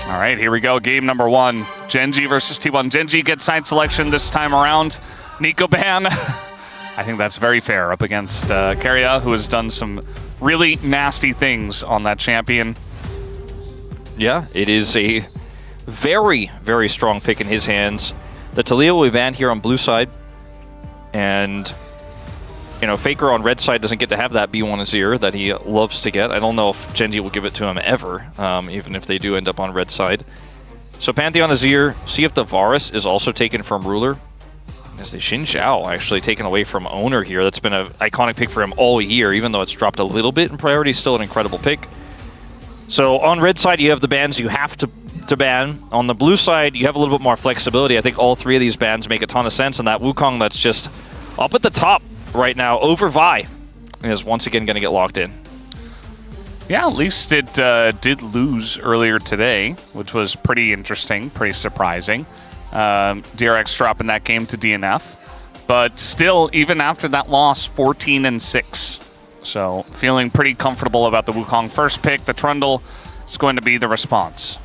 All right, here we go. Game number 1. GENG versus T1. GENG gets side selection this time around. Nico ban. I think that's very fair up against Keria, who has done some really nasty things on that champion. Yeah, it is a very, very strong pick in his hands. The Talia will be banned here on blue side. And, you know, Faker on red side doesn't get to have that B1 Azir that he loves to get. I don't know if GENG will give it to him ever, even if they do end up on red side. So Pantheon Azir, see if the Varus is also taken from Ruler. As the Xin Zhao actually taken away from Oner here. That's been an iconic pick for him all year, even though it's dropped a little bit in priority, still an incredible pick. So on red side, you have the bans you have to ban. On the blue side, you have a little bit more flexibility. I think all 3 of these bans make a ton of sense, and that Wukong that's just up at the top right now over Vi is once again going to get locked in. Yeah, at least it did lose earlier today, which was pretty interesting, pretty surprising. DRX dropping that game to DNF. But still, even after that loss, 14-6. So feeling pretty comfortable about the Wukong first pick. The Trundle is going to be the response.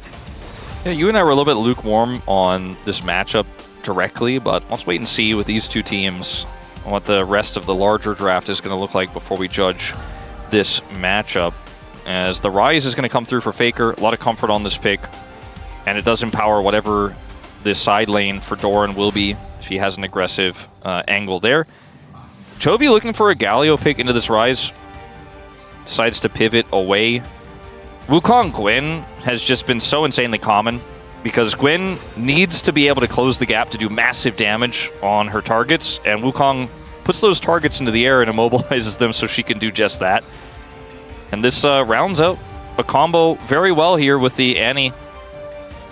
Yeah, you and I were a little bit lukewarm on this matchup directly, but let's wait and see with these 2 teams what the rest of the larger draft is going to look like before we judge this matchup. As the Rise is going to come through for Faker, a lot of comfort on this pick, and it does empower whatever this side lane for Doran will be if he has an aggressive angle there. Chovy looking for a Galio pick into this Rise. Decides to pivot away. Wukong Gwen has just been so insanely common because Gwen needs to be able to close the gap to do massive damage on her targets, and Wukong puts those targets into the air and immobilizes them so she can do just that. And this rounds out a combo very well here with the Annie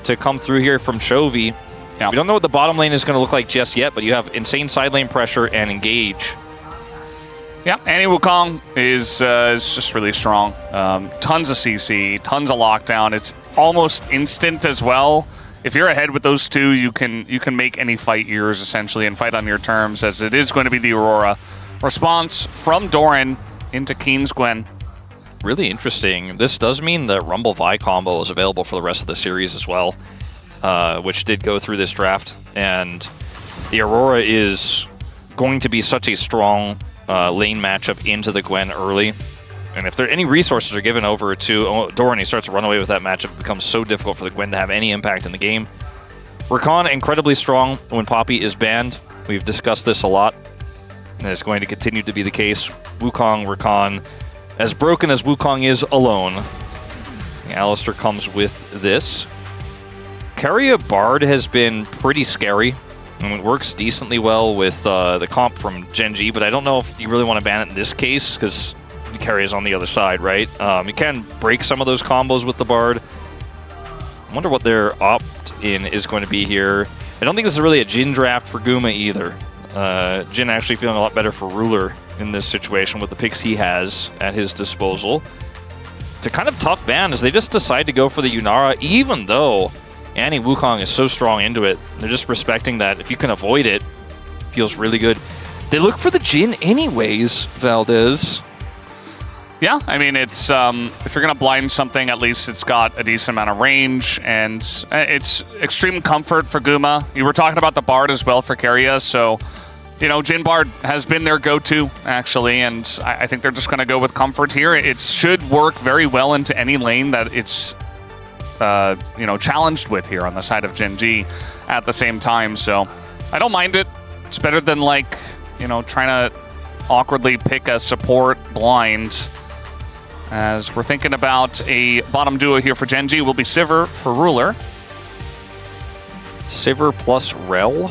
to come through here from Chovy. Yeah. We don't know what the bottom lane is going to look like just yet, but you have insane side lane pressure and engage. Yeah, Annie Wukong is just really strong. Tons of CC, tons of lockdown. It's almost instant as well. If you're ahead with those 2, you can make any fight yours essentially and fight on your terms, as it is going to be the Aurora. Response from Doran into Keen's Gwen. Really interesting. This does mean the Rumble Vi combo is available for the rest of the series as well, which did go through this draft. And the Aurora is going to be such a strong lane matchup into the Gwen early. And if there any resources are given over to Doran, he starts to run away with that matchup. It becomes so difficult for the Gwen to have any impact in the game. Rakan incredibly strong when Poppy is banned. We've discussed this a lot, and it's going to continue to be the case. Wukong, Rakan, as broken as Wukong is alone. Alistair comes with this. Keria Bard has been pretty scary. I mean, it works decently well with the comp from GENG, but I don't know if you really want to ban it in this case, because Keria is on the other side, right? You can break some of those combos with the Bard. I wonder what their opt-in is going to be here. I don't think this is really a Jhin draft for Guma either. Jhin actually feeling a lot better for Ruler in this situation with the picks he has at his disposal. It's a kind of tough ban as they just decide to go for the Yunara, even though Annie Wukong is so strong into it. They're just respecting that. If you can avoid it, feels really good. They look for the Jhin anyways, Valdez. Yeah, I mean, it's if you're going to blind something, at least it's got a decent amount of range, and it's extreme comfort for Guma. You were talking about the Bard as well for Keria, so, you know, Jhin Bard has been their go-to, actually, and I think they're just going to go with comfort here. It should work very well into any lane that it's, you know, challenged with here on the side of GENG at the same time, so I don't mind it. It's better than, like, you know, trying to awkwardly pick a support blind. As we're thinking about a bottom duo here for GENG, will be Sivir for Ruler. Sivir plus Rel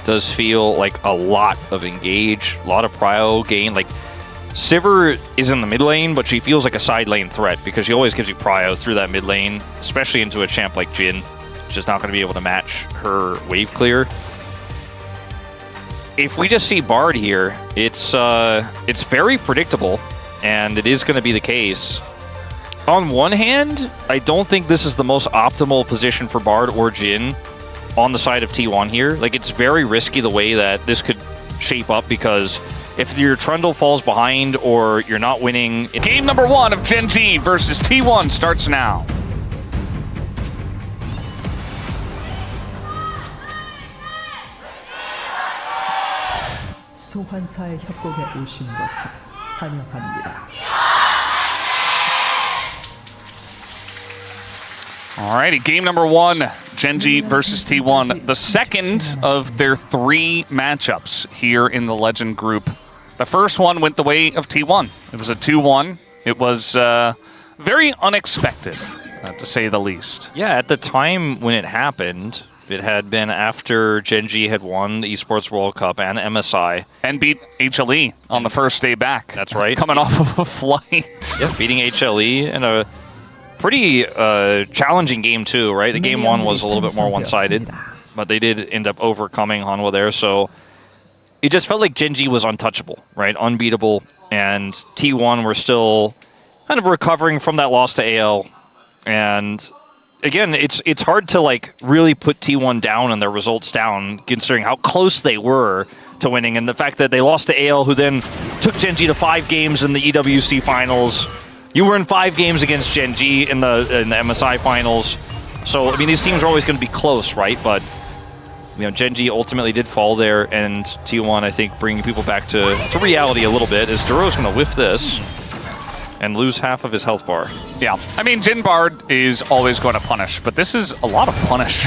does feel like a lot of engage, a lot of prio gain. Like, Sivir is in the mid lane, but she feels like a side lane threat because she always gives you prio through that mid lane, especially into a champ like Jhin, which is not going to be able to match her wave clear. If we just see Bard here, it's very predictable. And it is going to be the case. On one hand, I don't think this is the most optimal position for Bard or Jhin on the side of T1 here. Like, it's very risky the way that this could shape up, because if your Trundle falls behind or you're not winning... Game number 1 of GENG versus T1 starts now. 소환사의 협곡에 오신 것을 환영합니다. Alrighty, game number 1, Gen.G versus T1. The second of their 3 matchups here in the Legend group. The first one went the way of T1. It was a 2-1. It was very unexpected, to say the least. Yeah, at the time when it happened, it had been after Gen.G had won the Esports World Cup and MSI. And beat HLE on the first day back. That's right. Coming off of a flight. Yeah, beating HLE in a pretty challenging game too, right? The game 1 was a little bit more one-sided, but they did end up overcoming Hanwha there, so it just felt like Gen.G was untouchable, right? Unbeatable, and T1 were still kind of recovering from that loss to AL. And again, it's hard to like really put T1 down and their results down, considering how close they were to winning, and the fact that they lost to AL, who then took Gen.G to 5 games in the EWC finals. You were in 5 games against Gen.G in the MSI finals. So, I mean, these teams are always going to be close, right? But, you know, Gen.G ultimately did fall there, and T1, I think, bringing people back to reality a little bit, as Duro's going to whiff this and lose half of his health bar. Yeah, I mean, Jin Bard is always going to punish, but this is a lot of punish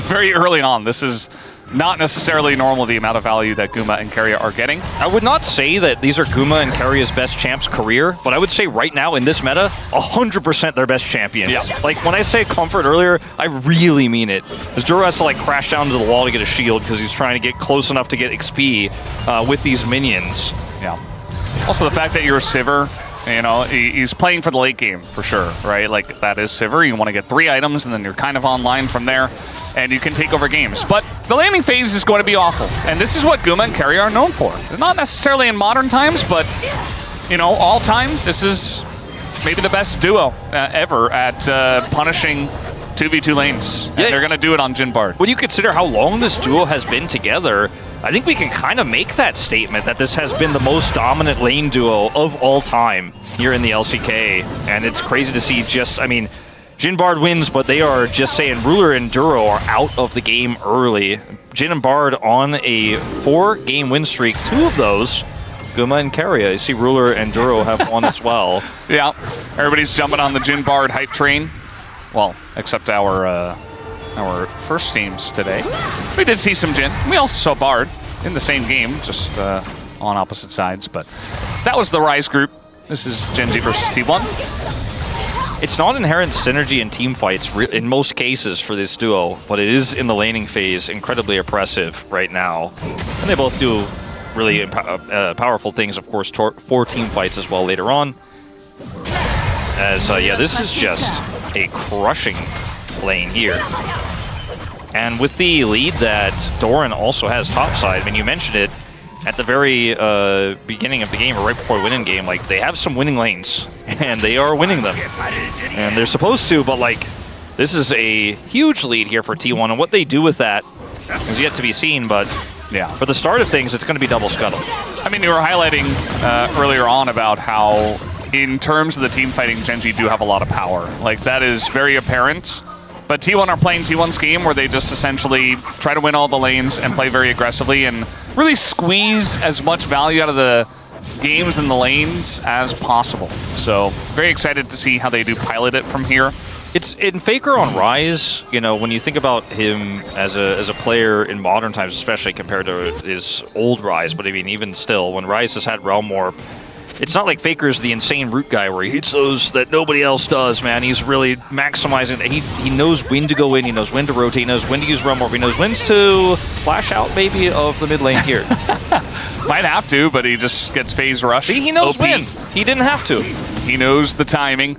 very early on. This is not necessarily normal, the amount of value that Guma and Keria are getting. I would not say that these are Guma and Keria's best champs career, but I would say right now in this meta, 100% their best champion. Yeah. Like when I say comfort earlier, I really mean it. Because Duro has to like crash down to the wall to get a shield because he's trying to get close enough to get XP with these minions. Yeah. Also the fact that you're a Sivir, you know, he's playing for the late game for sure, right? Like that is Sivir. You want to get 3 items and then you're kind of online from there and you can take over games. But the laning phase is going to be awful. And this is what Guma and Keria are known for. Not necessarily in modern times, but, you know, all time, this is maybe the best duo ever at punishing 2v2 lanes. And they're going to do it on Jin Bard. When you consider how long this duo has been together, I think we can kind of make that statement that this has been the most dominant lane duo of all time here in the LCK. And it's crazy to see just, I mean, Jin Bard wins, but they are just saying Ruler and Duro are out of the game early. Jin and Bard on a 4-game win streak. 2 of those, Guma and Keria. You see Ruler and Duro have one as well. Yeah, everybody's jumping on the Jin Bard hype train. Well, except our first teams today. We did see some Jin. We also saw Bard in the same game, just on opposite sides. But that was the Rise group. This is Gen.G versus T1. It's not inherent synergy in team fights in most cases for this duo, but it is in the laning phase incredibly oppressive right now. And they both do really powerful things, of course, for team fights as well later on. As, yeah, this is just a crushing lane here. And with the lead that Doran also has topside, I mean, you mentioned it at the very beginning of the game, or right before winning game, like, they have some winning lanes, and they are winning them. And they're supposed to, but, like, this is a huge lead here for T1, and what they do with that is yet to be seen, but yeah, for the start of things, it's going to be double scuttle. I mean, you were highlighting earlier on about how, in terms of the team fighting, Gen.G do have a lot of power. Like, that is very apparent. But T1 are playing T1's game where they just essentially try to win all the lanes and play very aggressively and really squeeze as much value out of the games and the lanes as possible. So very excited to see how they do pilot it from here. It's in Faker on Rise, you know, when you think about him as a player in modern times, especially compared to his old Rise, but I mean, even still, when Rise has had Realm Warp, it's not like Faker's the insane root guy where he hits those that nobody else does, man. He's really maximizing. He knows when to go in, he knows when to rotate, he knows when to use Realm Warp, he knows when to flash out maybe of the mid lane here. Might have to, but he just gets phase rush. He knows OP. when. He didn't have to. He knows the timing.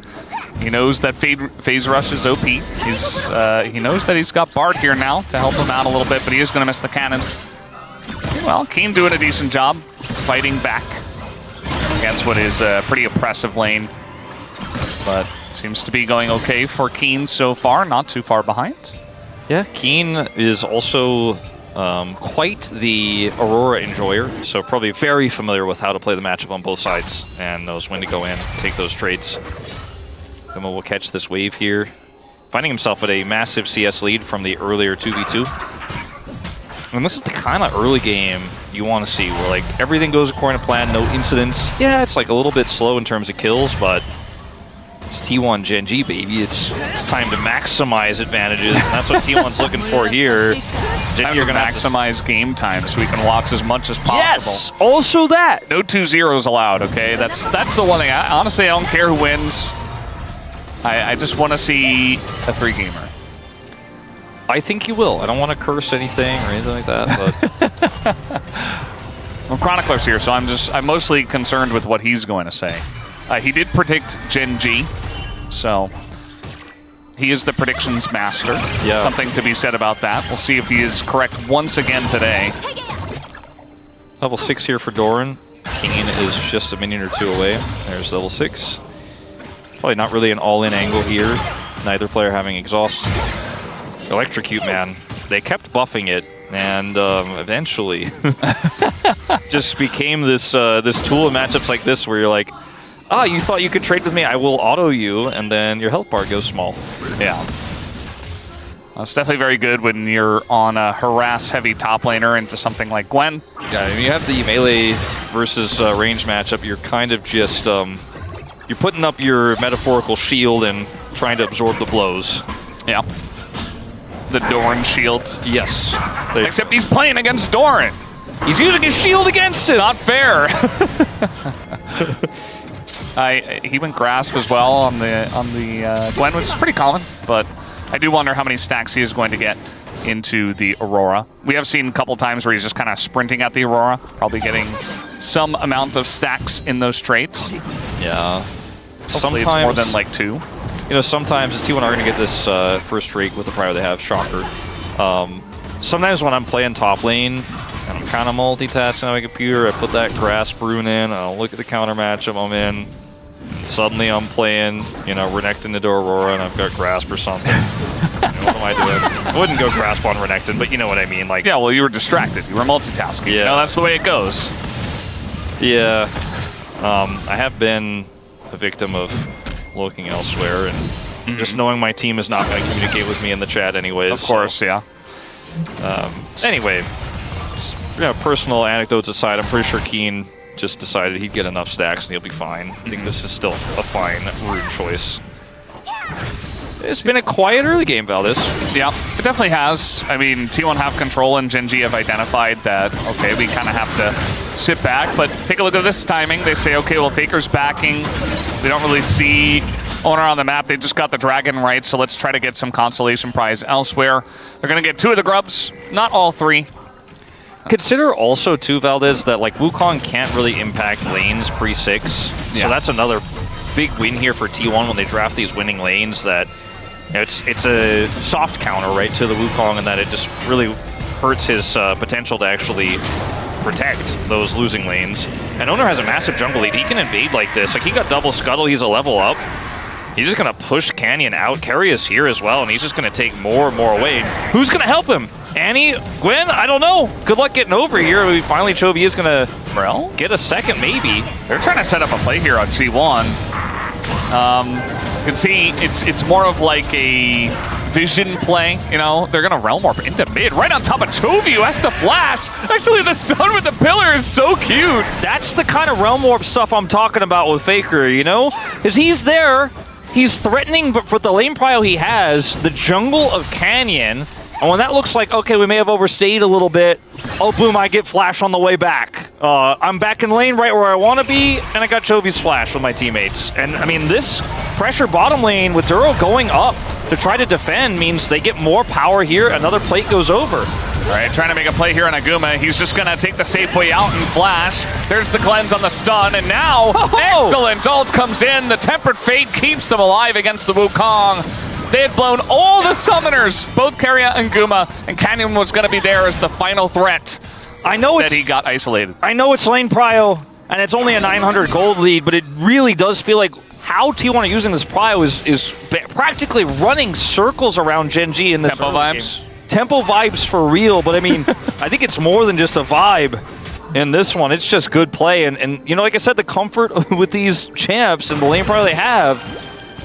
He knows that phase rush is OP. He knows that he's got Bard here now to help him out a little bit, but he is going to miss the cannon. Well, Keen doing a decent job fighting back against what is a pretty oppressive lane, but seems to be going okay for Keen so far, not too far behind. Yeah, Keen is also quite the Aurora enjoyer, so probably very familiar with how to play the matchup on both sides and knows when to go in, take those trades. Guma will catch this wave here, finding himself at a massive CS lead from the earlier 2v2. And this is the kind of early game you want to see, where like everything goes according to plan, no incidents. Yeah, it's like a little bit slow in terms of kills, but it's T1 Gen G, baby. It's time to maximize advantages, and that's what T1's looking for here. Gen you're going to maximize game time so we can watch as much as possible. Yes, also that. No 2-0s allowed, okay? That's the one thing. Honestly, I don't care who wins. I just want to see a 3-gamer. I think you will. I don't want to curse anything or anything like that, but well, Chronicler's here, so I'm mostly concerned with what he's going to say. He did predict Gen G, so he is the predictions master. Yeah. Something to be said about that. We'll see if he is correct once again today. Level 6 here for Doran. Keen is just a minion or two away. There's level 6. Probably not really an all-in angle here. Neither player having exhaust. Electrocute, man. They kept buffing it, and eventually just became this this tool in matchups like this where you're like, ah, you thought you could trade with me, I will auto you, and then your health bar goes small. Yeah. It's definitely very good when you're on a harass-heavy top laner into something like Gwen. Yeah, I mean, you have the melee versus range matchup, you're kind of just, you're putting up your metaphorical shield and trying to absorb the blows. Yeah. The Doran shield. Yes. Except he's playing against Doran. He's using his shield against it. Not fair. He went grasp as well on the Gwen, which is pretty common, but I do wonder how many stacks he is going to get into the Aurora. We have seen a couple times where he's just kind of sprinting at the Aurora, probably getting some amount of stacks in those traits. Yeah. Hopefully it's more than like 2. You know, sometimes T1 are going to get this first trait with the prio they have, Shocker. Sometimes when I'm playing top lane, and I'm kind of multitasking on my computer, I put that Grasp rune in, I'll look at the counter matchup I'm in, and suddenly I'm playing, you know, Renekton into Aurora, and I've got Grasp or something. What am I doing? I wouldn't go Grasp on Renekton, but you know what I mean. Like, yeah, well, you were distracted. You were multitasking. Yeah. You know, that's the way it goes. Yeah. I have been a victim of looking elsewhere, and just knowing my team is not going to communicate with me in the chat anyways. Of course, so. Yeah. Anyway, you know, personal anecdotes aside, I'm pretty sure Keen just decided he'd get enough stacks and he'll be fine. I think this is still a fine rune choice. It's been a quiet early game, Valdez. Yeah, it definitely has. I mean, T1 have control and Gen G have identified that, okay, we kind of have to sit back, but take a look at this timing. They say, okay, well, Faker's backing. They don't really see Oner on the map. They just got the dragon right, so let's try to get some consolation prize elsewhere. They're going to get 2 of the grubs, not all 3. Consider also, too, Valdez, that like Wukong can't really impact lanes pre-6. Yeah. So that's another big win here for T1 when they draft these winning lanes that, you know, it's a soft counter, right, to the Wukong, and that it just really hurts his potential to actually protect those losing lanes. And Oner has a massive jungle lead. He can invade like this. Like, he got double scuttle. He's a level up. He's just going to push Canyon out. Keria's here as well, and he's just going to take more and more away. Who's going to help him? Annie? Gwen? I don't know. Good luck getting over here. We finally, Chovy is going to get a second, maybe. They're trying to set up a play here on T1. You can see it's more of like a vision play, you know. They're going to Realm Warp into mid, right on top of Chovy, who has to flash. Actually, the stun with the pillar is so cute. That's the kind of Realm Warp stuff I'm talking about with Faker, you know? Because he's there, he's threatening, but for the lane prio he has, the jungle of Canyon, and when that looks like, okay, we may have overstayed a little bit, oh, boom, I get flash on the way back. I'm back in lane right where I want to be, and I got Chovy's flash with my teammates. And, I mean, this pressure bottom lane with Duro going up to try to defend means they get more power here. Another plate goes over. All right, trying to make a play here on Aguma. He's just going to take the safe way out and flash. There's the cleanse on the stun, and now, excellent ult comes in. The Tempered Fate keeps them alive against the Wukong. They had blown all the summoners, both Keria and Guma, and Canyon was going to be there as the final threat. I know Instead, he got isolated. I know it's lane prio, and it's only a 900 gold lead, but it really does feel like how T1 are using this prio is practically running circles around Gen G in this Tempo vibes. Game. Tempo vibes for real, but I mean, I think it's more than just a vibe in this one. It's just good play, and you know, like I said, the comfort with these champs and the lane prio they have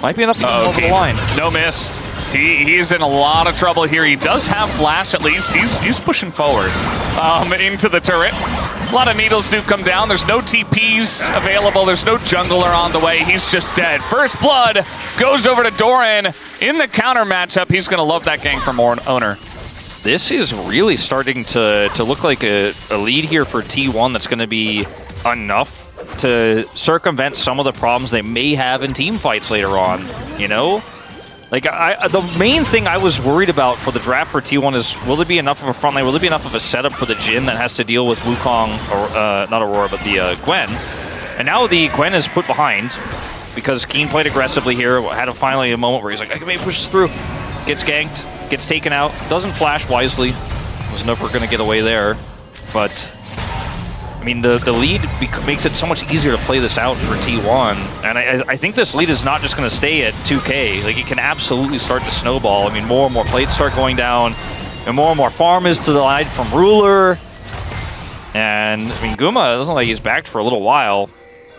might be enough to get them over the line. No missed. He's in a lot of trouble here. He does have flash at least. He's pushing forward into the turret. A lot of needles do come down. There's no TPs available. There's no jungler on the way. He's just dead. First blood goes over to Doran in the counter matchup. He's going to love that gank from Oner. This is really starting to look like a lead here for T1 that's going to be enough to circumvent some of the problems they may have in team fights later on, you know? Like, the main thing I was worried about for the draft for T1 is, will there be enough of a front lane, will there be enough of a setup for the Jhin that has to deal with Wukong, or not Aurora, but the Gwen. And now the Gwen is put behind because Keen played aggressively here, had finally a moment where he's like, I can maybe push this through. Gets ganked, gets taken out, doesn't flash wisely. Was never going to get away there. But, I mean, the lead makes it so much easier to play this out for T1. And I think this lead is not just going to stay at 2K. Like, it can absolutely start to snowball. I mean, more and more plates start going down, and more farm is to the line from Ruler. And, I mean, Guma doesn't look like he's backed for a little while.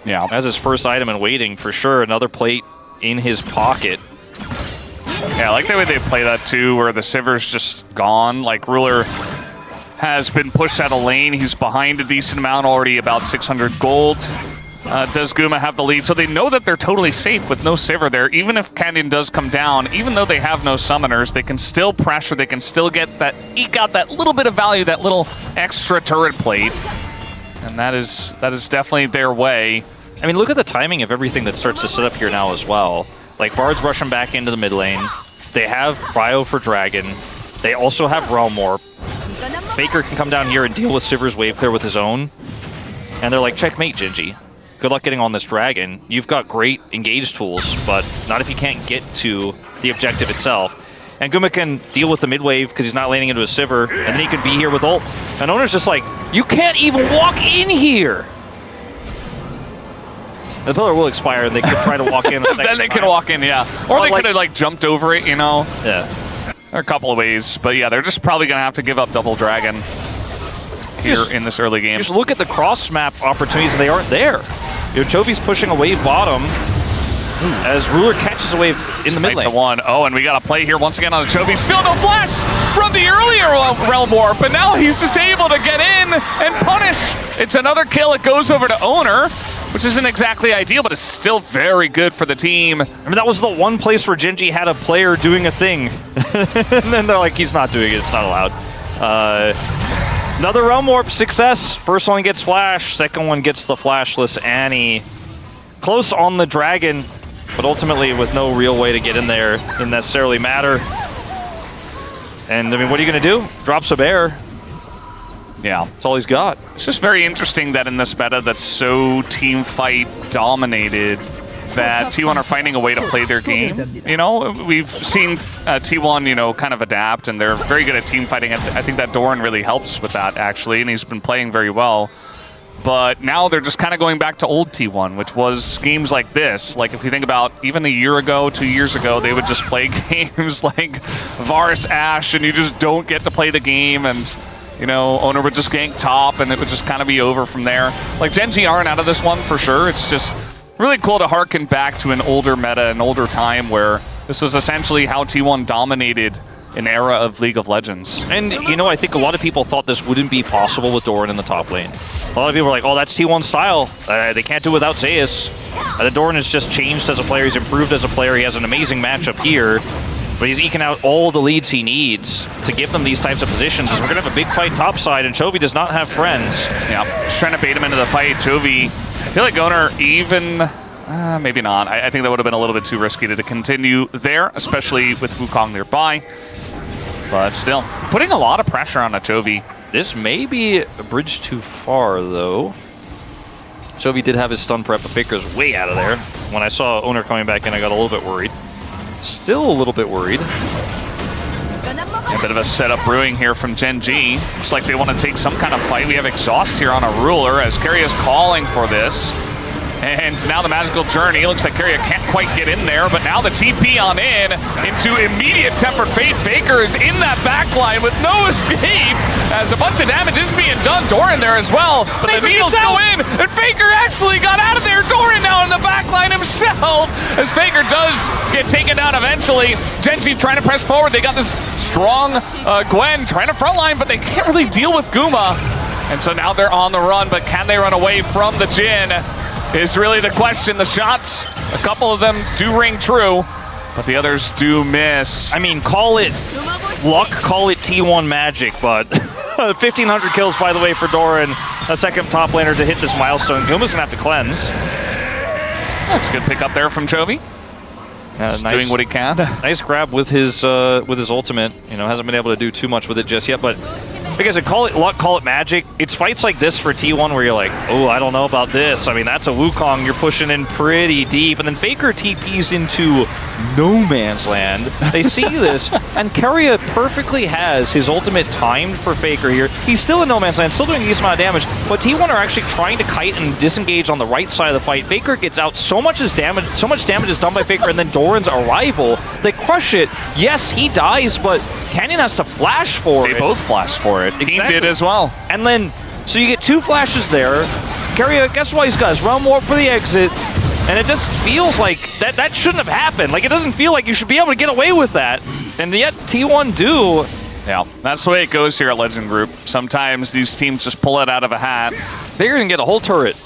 Yeah. Has his first item and waiting for sure. Another plate in his pocket. Yeah, I like the way they play that too, where the Sivir's just gone. Like, Ruler has been pushed out of lane. He's behind a decent amount, already about 600 gold. Does Guma have the lead? So they know that they're totally safe with no Sivir there. Even if Canyon does come down, even though they have no summoners, they can still pressure, they can still get that, eke out that little bit of value, that little extra turret plate. And that is definitely their way. I mean, look at the timing of everything that starts to set up here now as well. Like, Bard's rushing back into the mid lane. They have Cryo for Dragon. They also have Realm Warp. Faker can come down here and deal with Sivir's wave clear with his own. And they're like, checkmate, Genji. Good luck getting on this Dragon. You've got great engage tools, but not if you can't get to the objective itself. And Guma can deal with the mid wave because he's not laning into a Sivir, and then he can be here with ult. And Oner's just like, you can't even walk in here! The pillar will expire, and they could try to walk in. Then they can walk in, yeah. Or they could have, like, jumped over it, you know? Yeah. There are a couple of ways, but yeah, they're just probably going to have to give up double dragon here in this early game. Just look at the cross-map opportunities, and they aren't there. You know, Chovy's pushing a wave bottom as Ruler catches a wave in the mid lane. To one. Oh, and we got a play here once again on the Chovy. Still no flash from the earlier Realm Warp, but now he's just able to get in and punish. It's another kill. It goes over to Oner, which isn't exactly ideal, but it's still very good for the team. I mean, that was the one place where Genji had a player doing a thing. And then they're like, he's not doing it, it's not allowed. Another Realm Warp success. First one gets flash, second one gets the flashless Annie. Close on the Dragon, but ultimately with no real way to get in there didn't necessarily matter. And I mean, what are you gonna do? Drops a bear. Yeah. That's all he's got. It's just very interesting that in this meta that's so team fight dominated that T1 are finding a way to play their game. You know, we've seen T1, you know, kind of adapt, and they're very good at team fighting. I think that Doran really helps with that, actually, and he's been playing very well. But now they're just kind of going back to old T1, which was games like this. Like, if you think about even a year ago, 2 years ago, they would just play games like Varus Ashe, and you just don't get to play the game, and you know, Oner would just gank top, and it would just kind of be over from there. Like, Genji aren't out of this one for sure. It's just really cool to harken back to an older meta, an older time where this was essentially how T1 dominated an era of League of Legends. And, you know, I think a lot of people thought this wouldn't be possible with Doran in the top lane. A lot of people were like, oh, that's T1's style. They can't do it without Zeus. The Doran has just changed as a player. He's improved as a player. He has an amazing matchup here. But he's eking out all the leads he needs to give them these types of positions. We're going to have a big fight topside, and Chovy does not have friends. Yeah, just trying to bait him into the fight. Chovy, I feel like Oner even... maybe not. I think that would have been a little bit too risky to continue there, especially with Wukong nearby. But still, putting a lot of pressure on a Chovy. This may be a bridge too far, though. Chovy did have his stun prep, but Faker's way out of there. When I saw Oner coming back in, I got a little bit worried. Still a little bit worried. A bit of a setup brewing here from Genji. Looks like they want to take some kind of fight. We have exhaust here on a Ruler as Keria is calling for this. And now the magical journey. Looks like Keria can't quite get in there, but now the TP on in into immediate tempered fate. Faker is in that backline with no escape as a bunch of damage is being done. Doran there as well, but the needles go in, and Faker actually got out of there. Doran now in the backline himself as Faker does get taken down eventually. Genji trying to press forward. They got this strong Gwen trying to frontline, but they can't really deal with Guma. And so now they're on the run, but can they run away from the Jin? Is really the question. The shots, a couple of them do ring true, but the others do miss. I mean, call it luck, call it T1 magic, but 1,500 kills, by the way, for Doran, a second top laner to hit this milestone. Guma's gonna have to cleanse. That's a good pick up there from Chovy. Nice, doing what he can. Nice grab with his ultimate. You know, hasn't been able to do too much with it just yet, but like I said, call it luck, call it magic. It's fights like this for T1 where you're like, oh, I don't know about this. I mean, that's a Wukong. You're pushing in pretty deep. And then Faker TPs into no man's land. They see this, and Keria perfectly has his ultimate timed for Faker here. He's still in no man's land, still doing a decent amount of damage, but T1 are actually trying to kite and disengage on the right side of the fight. Faker gets out, so much damage is done by Faker, and then Doran's arrival, they crush it. Yes, he dies, but Canyon has to flash for it. They both flashed for it. Exactly. He did as well. And then, so you get two flashes there. Keria, guess what he's got? His realm warp for the exit. And it just feels like that shouldn't have happened. Like, it doesn't feel like you should be able to get away with that. And yet, T1 do. Yeah, that's the way it goes here at Legend Group. Sometimes these teams just pull it out of a hat. They're going to get a whole turret.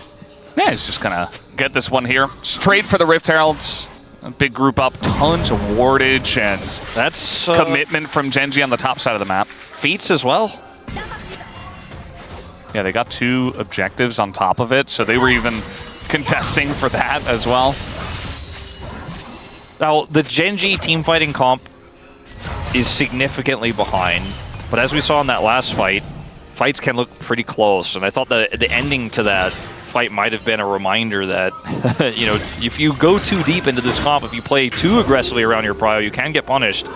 Yeah, he's just going to get this one here. Straight for the Rift Heralds. A big group up, tons of wardage and that's commitment from Genji on the top side of the map. Feats as well. Yeah, they got 2 objectives on top of it, so they were even contesting for that as well. Now, the Genji team fighting comp is significantly behind, but as we saw in that last fight, fights can look pretty close, and I thought that the ending to that fight might have been a reminder that, you know, if you go too deep into this comp, if you play too aggressively around your prio, you can get punished.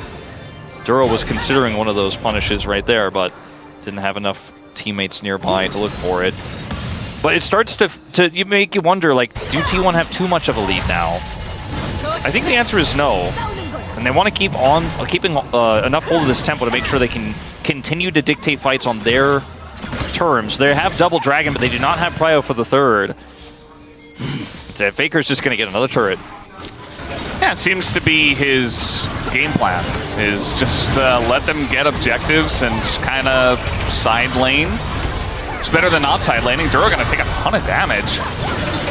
Duro was considering one of those punishes right there, but didn't have enough teammates nearby to look for it. But it starts to make you wonder, like, do T1 have too much of a lead now? I think the answer is no. And they want to keep on keeping enough hold of this tempo to make sure they can continue to dictate fights on their terms. They have double dragon, but they do not have prio for the third. So Faker's just going to get another turret. Yeah, it seems to be his game plan, is just let them get objectives and just kind of side lane. It's better than not side laning. Duro going to take a ton of damage.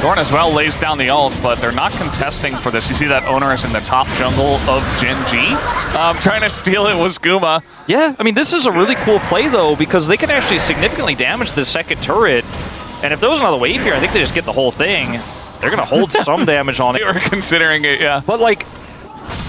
Doran as well lays down the ult, but they're not contesting for this. You see that Oner is in the top jungle of Genji. Trying to steal it was Guma. Yeah, I mean, this is a really cool play, though, because they can actually significantly damage the second turret. And if there was another wave here, I think they just get the whole thing. They're going to hold some damage on it. They were considering it, yeah. But, like,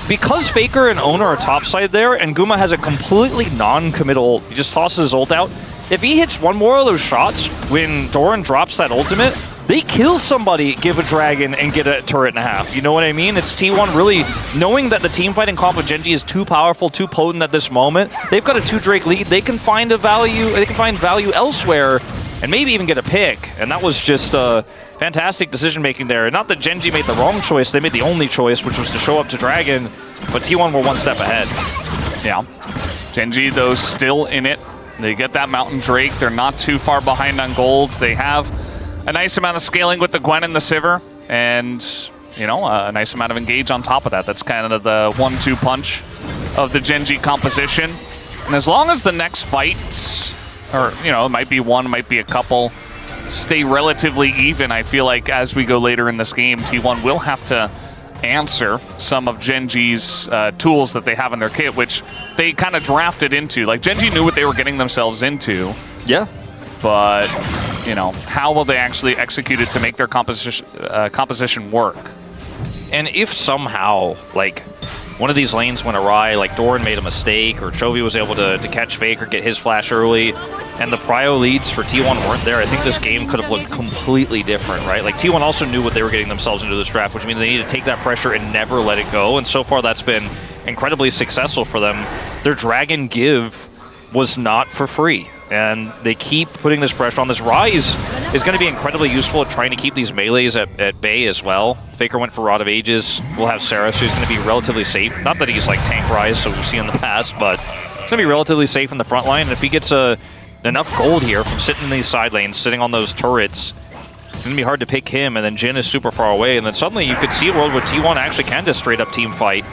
because Faker and Oner are topside there, and Guma has a completely non-committal ult, he just tosses his ult out. If he hits one more of those shots when Doran drops that ultimate, they kill somebody, give a dragon, and get a turret and a half. You know what I mean? It's T1 really knowing that the team fighting comp with Genji is too powerful, too potent at this moment. They've got a 2 Drake lead. They can find value elsewhere, and maybe even get a pick. And that was just fantastic decision making there. Not that Genji made the wrong choice; they made the only choice, which was to show up to dragon. But T1 were one step ahead. Yeah, Genji though still in it. They get that Mountain Drake. They're not too far behind on gold. They have a nice amount of scaling with the Gwen and the Sivir, and, you know, a nice amount of engage on top of that. That's kind of the 1-2 punch of the Genji composition. And as long as the next fights, or, you know, it might be one, might be a couple, stay relatively even, I feel like as we go later in this game, T1 will have to answer some of Genji's tools that they have in their kit, which they kind of drafted into. Like, Genji knew what they were getting themselves into. Yeah. But, you know, how will they actually execute it to make their composition work? And if somehow, like, one of these lanes went awry, like Doran made a mistake, or Chovy was able to catch Faker, get his flash early, and the prio leads for T1 weren't there, I think this game could have looked completely different, right? Like, T1 also knew what they were getting themselves into this draft, which means they need to take that pressure and never let it go, and so far that's been incredibly successful for them. Their Dragon give was not for free. And they keep putting this pressure on. This Rise is going to be incredibly useful at trying to keep these melees at bay as well. Faker went for Rod of Ages. We'll have Seraph, who's going to be relatively safe. Not that he's like tank Rise, so we've seen in the past, but he's going to be relatively safe in the front line. And if he gets enough gold here from sitting in these side lanes, sitting on those turrets, it's going to be hard to pick him. And then Jin is super far away. And then suddenly you could see a world where T1 actually can just straight up team fight.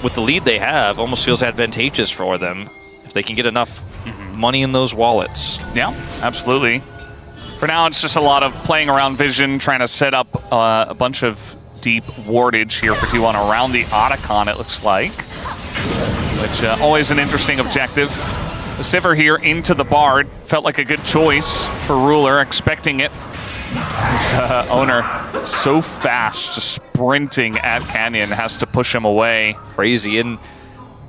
With the lead they have, almost feels advantageous for them if they can get enough money in those wallets. Yeah, absolutely. For now, it's just a lot of playing around vision, trying to set up a bunch of deep wardage here for T1 around the Otacon, it looks like. Which, always an interesting objective. The Sivir here into the Bard. Felt like a good choice for Ruler, expecting it. Oner so fast, just sprinting at Canyon, has to push him away. Crazy. And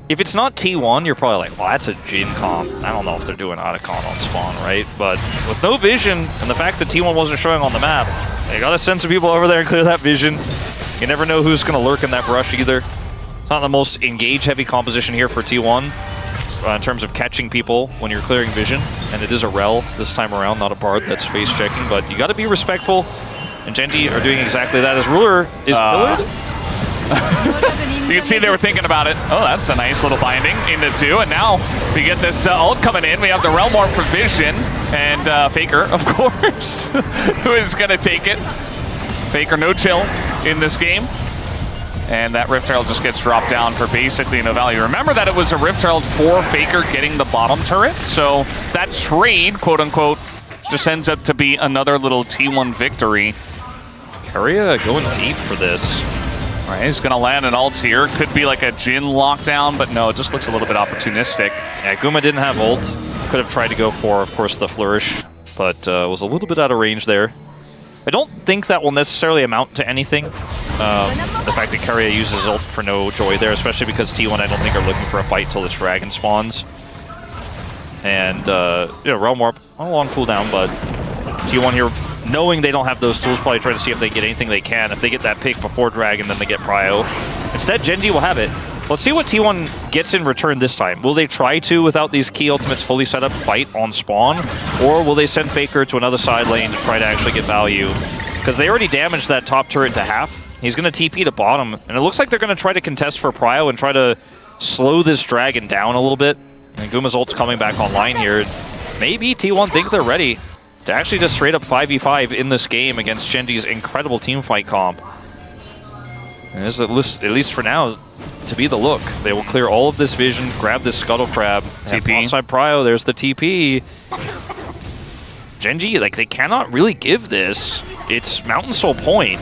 if it's not T1, you're probably like, well, that's a Jin comp. I don't know if they're doing Otacon on spawn, right? But with no vision, and the fact that T1 wasn't showing on the map, they gotta send some people over there and clear that vision. You never know who's gonna lurk in that brush either. It's not the most engage-heavy composition here for T1 in terms of catching people when you're clearing vision. And it is a Rel this time around, not a Bard that's face checking, but you gotta be respectful. And Genji are doing exactly that as Ruler is pillared. You can see they were thinking about it. Oh, that's a nice little binding into 2. And now we get this ult coming in. We have the Realm Orb for Vision. And Faker, of course, who is going to take it. Faker no chill in this game. And that Rift Herald just gets dropped down for basically no value. Remember that it was a Rift Herald for Faker getting the bottom turret. So that trade, quote unquote, just ends up to be another little T1 victory. Keria going deep for this. All right, he's going to land an ult here. Could be like a Jin lockdown, but no, it just looks a little bit opportunistic. Yeah, Guma didn't have ult. Could have tried to go for, of course, the Flourish, but was a little bit out of range there. I don't think that will necessarily amount to anything. The fact that Keria uses ult for no joy there, especially because T1 I don't think are looking for a fight till this dragon spawns. And, you know, Realm Warp on a long cooldown, but T1 here, knowing they don't have those tools, probably try to see if they get anything they can. If they get that pick before Dragon, then they get Prio. Instead, Genji will have it. Let's see what T1 gets in return this time. Will they try to, without these key ultimates fully set up, fight on spawn? Or will they send Faker to another side lane to try to actually get value? Because they already damaged that top turret to half. He's going to TP to bottom. And it looks like they're going to try to contest for Prio and try to slow this Dragon down a little bit. And Guma's ult's coming back online here. Maybe T1 think they're ready to actually just straight up 5v5 in this game against Genji's incredible teamfight comp. And this is, at least for now, to be the look. They will clear all of this vision, grab this Scuttle Crab. TP. Onside Prio, there's the TP. Genji, like, they cannot really give this. It's Mountain Soul point.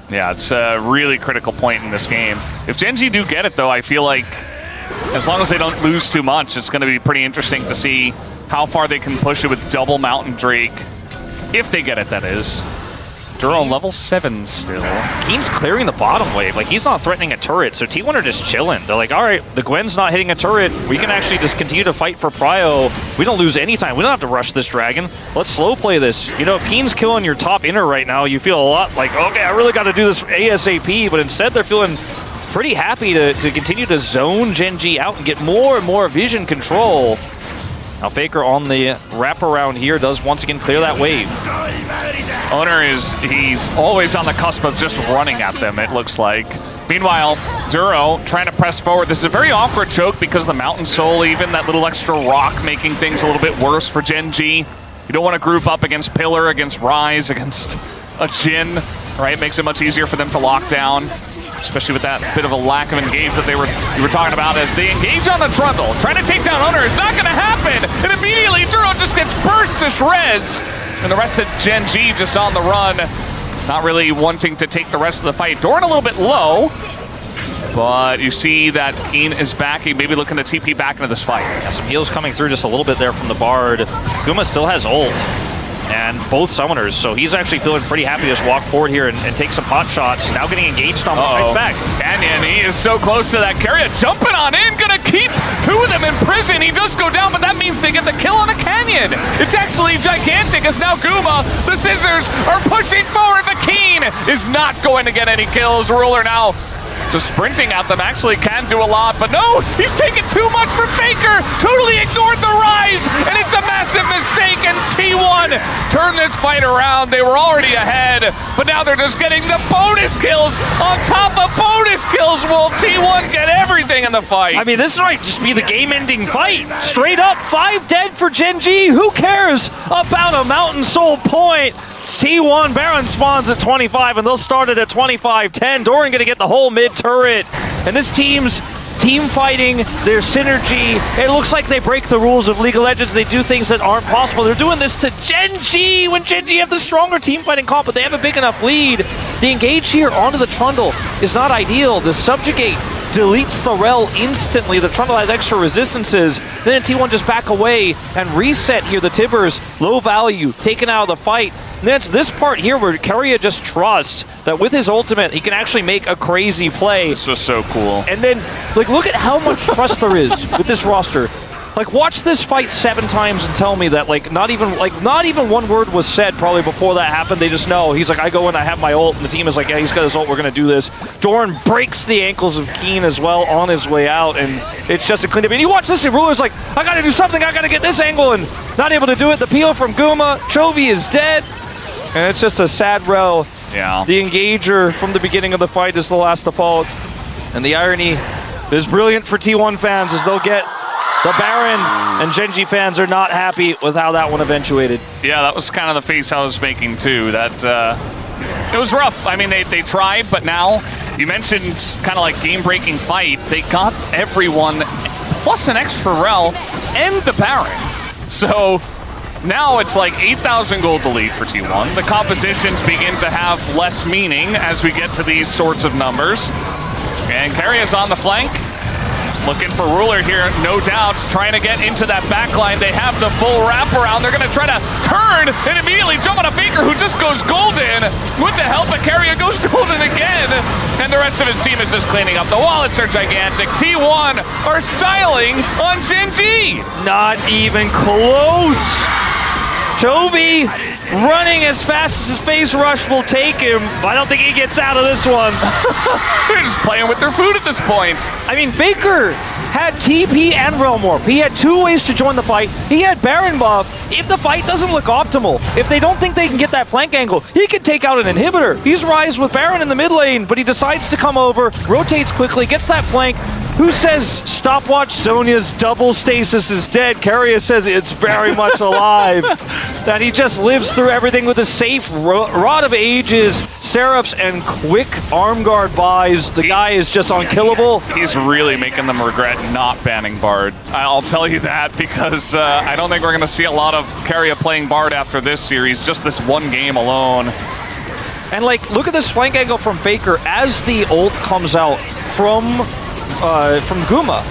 Yeah, it's a really critical point in this game. If Genji do get it, though, I feel like as long as they don't lose too much, it's going to be pretty interesting to see how far they can push it with double Mountain Drake. If they get it, that is. Duro level 7 still. Keen's clearing the bottom wave. Like, he's not threatening a turret, so T1 are just chilling. They're like, all right, the Gwen's not hitting a turret. We can actually just continue to fight for Prio. We don't lose any time. We don't have to rush this Dragon. Let's slow play this. You know, if Keen's killing your top inner right now, you feel a lot like, okay, I really got to do this ASAP. But instead, they're feeling pretty happy to continue to zone Genji out and get more and more vision control. Now Faker on the wraparound here does once again clear that wave. Oner he's always on the cusp of just running at them, it looks like. Meanwhile, Duro trying to press forward. This is a very awkward choke because the Mountain Soul, even that little extra rock, making things a little bit worse for Genji. You don't want to group up against Pillar, against Rise, against a Jin, right? Makes it much easier for them to lock down, especially with that bit of a lack of engage that you were talking about as they engage on the Trundle. Trying to take down Oner is not going to happen, and immediately Duro just gets burst to shreds. And the rest of Genji just on the run, not really wanting to take the rest of the fight. Doran a little bit low, but you see that Keen is back. He may be looking to TP back into this fight. Yeah, some heals coming through just a little bit there from the Bard. Guma still has ult, and both summoners, so he's actually feeling pretty happy to just walk forward here and take some pot shots. Now getting engaged on the right back. Canyon, he is so close to that. Keria jumping on in, gonna keep two of them in prison. He does go down, but that means they get the kill on a Canyon. It's actually gigantic as now Guma, the Scissors, are pushing forward, but Keen is not going to get any kills. Ruler now just sprinting at them, actually can do a lot, but no, he's taking too much for Faker. Totally ignored the rise, and it's a massive mistake, and T1 turned this fight around. They were already ahead, but now they're just getting the bonus kills on top of bonus kills. Will T1 get everything in the fight? I mean, this might just be the game-ending fight. Straight up, 5 dead for GenG. Who cares about a Mountain Soul point? It's T1, Baron spawns at 25, and they'll start it at 25-10. Doran gonna get the whole mid turret, and this team's team fighting, their synergy, it looks like they break the rules of League of Legends. They do things that aren't possible. They're doing this to GenG when GenG have the stronger team fighting comp, but they have a big enough lead. The engage here onto the Trundle is not ideal. The Subjugate deletes the Rel instantly. The Trundle has extra resistances. Then T1 just back away and reset here. The Tibbers, low value, taken out of the fight. And that's this part here where Keria just trusts that with his ultimate, he can actually make a crazy play. This was so cool. And then, like, look at how much trust there is with this roster. Like, watch this fight 7 times and tell me that, like, not even one word was said probably before that happened. They just know. He's like, I go in, I have my ult, and the team is like, yeah, he's got his ult, we're gonna do this. Doran breaks the ankles of Keen as well on his way out, and it's just a cleanup. And you watch this, and Ruler's like, I gotta do something, I gotta get this angle, and not able to do it. The peel from Guma, Chovy is dead, and it's just a sad row. Yeah. The engager from the beginning of the fight is the last to fall, and the irony is brilliant for T1 fans as they'll get the Baron, and GenG fans are not happy with how that one eventuated. Yeah, that was kind of the face I was making too. That it was rough. I mean, they tried, but now you mentioned kind of like game-breaking fight. They got everyone plus an extra Rel and the Baron. So now it's like 8,000 gold to lead for T1. The compositions begin to have less meaning as we get to these sorts of numbers. And Keria's on the flank. Looking for Ruler here, no doubts, trying to get into that backline. They have the full wraparound. They're going to try to turn and immediately jump on a Faker who just goes golden. With the help of Keria, goes golden again. And the rest of his team is just cleaning up. The wallets are gigantic. T1 are styling on GenG. Not even close. Chovy running as fast as his phase rush will take him. I don't think he gets out of this one. They're just playing with their food at this point. I mean, Faker had TP and Realm Warp. He had 2 ways to join the fight. He had Baron buff. If the fight doesn't look optimal, if they don't think they can get that flank angle, he can take out an inhibitor. He's Rise with Baron in the mid lane, but he decides to come over, rotates quickly, gets that flank. Who says stopwatch Sonya's double stasis is dead? Keria says it's very much alive. That he just lives through everything with a safe Rod of Ages, Seraphs, and quick arm guard buys. The guy is just unkillable. He's really making them regret not banning Bard. I'll tell you that because I don't think we're going to see a lot of Keria playing Bard after this series, just this one game alone. And like, look at this flank angle from Faker as the ult comes out from Guma.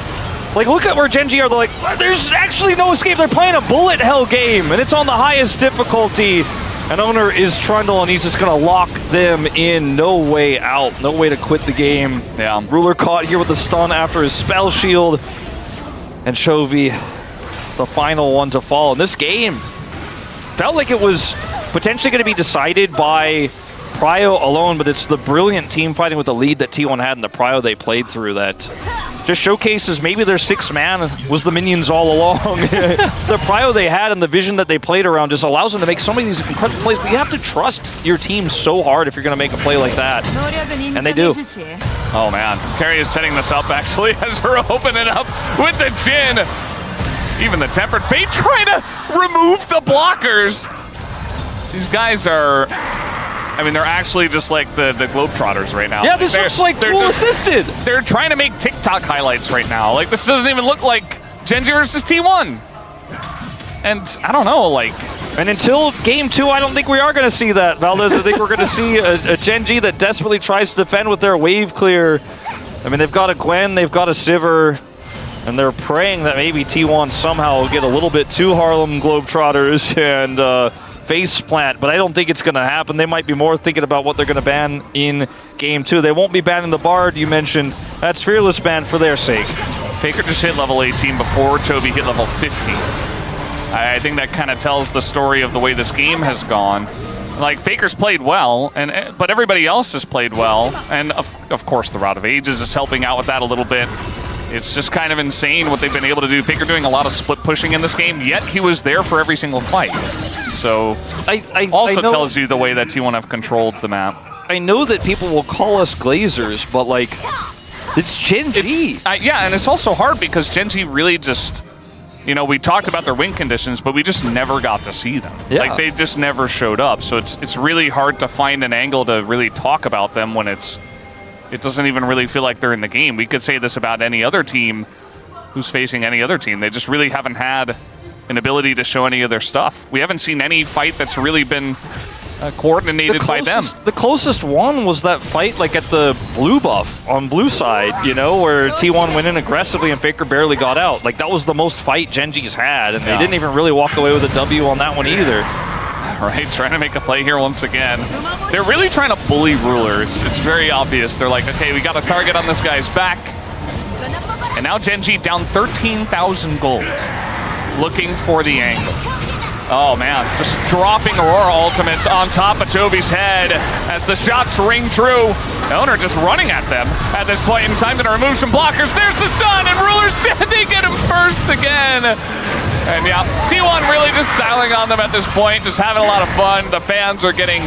Like, look at where GenG are. They're like, there's actually no escape. They're playing a bullet hell game, and it's on the highest difficulty. And Oner is Trundle, and he's just going to lock them in. No way out. No way to quit the game. Yeah. Ruler caught here with the stun after his spell shield. And Chovy, the final one to fall. And this game felt like it was potentially going to be decided by Prio alone, but it's the brilliant team fighting with the lead that T1 had in the Prio they played through that just showcases maybe their 6th man was the minions all along. The Prio they had and the vision that they played around just allows them to make so many of these incredible plays, but you have to trust your team so hard if you're going to make a play like that. And they do. Oh man, Keria is setting this up actually as her open it up with the Jhin. Even the Tempered Fate trying to remove the blockers. These guys are, I mean, they're actually just like the Globetrotters right now. Yeah, this looks like tool assisted. They're trying to make TikTok highlights right now. Like, this doesn't even look like GenG versus T1. And I don't know, like... And until game 2, I don't think we are going to see that, Valdez. I think we're going to see a GenG that desperately tries to defend with their wave clear. I mean, they've got a Gwen, they've got a Sivir, and they're praying that maybe T1 somehow will get a little bit too Harlem Globetrotters and face plant, but I don't think it's going to happen. They might be more thinking about what they're going to ban in game 2. They won't be banning the Bard you mentioned. That's Fearless ban for their sake. Faker just hit level 18 before Chovy hit level 15. I think that kind of tells the story of the way this game has gone. Like, Faker's played well, but everybody else has played well, and of course the Rod of Ages is helping out with that a little bit. It's just kind of insane what they've been able to do. Faker doing a lot of split pushing in this game, yet he was there for every single fight. So, also tells you the way that T1 have controlled the map. I know that people will call us Glazers, but like, it's Gen G. Yeah, and it's also hard because Gen G really just, you know, we talked about their win conditions, but we just never got to see them. Yeah. Like, they just never showed up. So it's really hard to find an angle to really talk about them when it doesn't even really feel like they're in the game. We could say this about any other team who's facing any other team. They just really haven't had an ability to show any of their stuff. We haven't seen any fight that's really been coordinated by them. The closest one was that fight like at the blue buff on blue side, you know, where T1 went in aggressively and Faker barely got out. Like, that was the most fight Gen G's had, and they didn't even really walk away with a W on that one either. Right, trying to make a play here once again. They're really trying to bully Rulers. It's very obvious. They're like, okay, we got a target on this guy's back. And now Gen G down 13,000 gold. Looking for the angle. Oh man, just dropping Aurora ultimates on top of Toby's head as the shots ring true. Oner just running at them at this point in time, gonna remove some blockers. There's the stun, and Rulers, they get him first again. And yeah, T1 really just styling on them at this point, just having a lot of fun. The fans are getting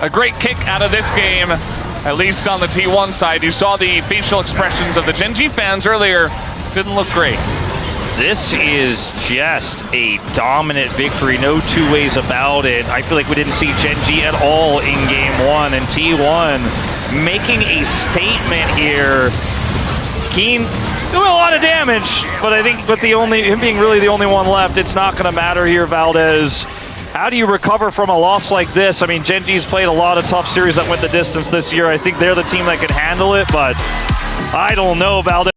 a great kick out of this game, at least on the T1 side. You saw the facial expressions of the Gen G fans earlier. Didn't look great. This is just a dominant victory, no two ways about it. I feel like we didn't see Gen G at all in game one, and T1 making a statement here. Keen doing a lot of damage, but I think with him being really the only one left, it's not going to matter here, Valdez. How do you recover from a loss like this? I mean, Gen G's played a lot of tough series that went the distance this year. I think they're the team that can handle it, but I don't know, Valdez.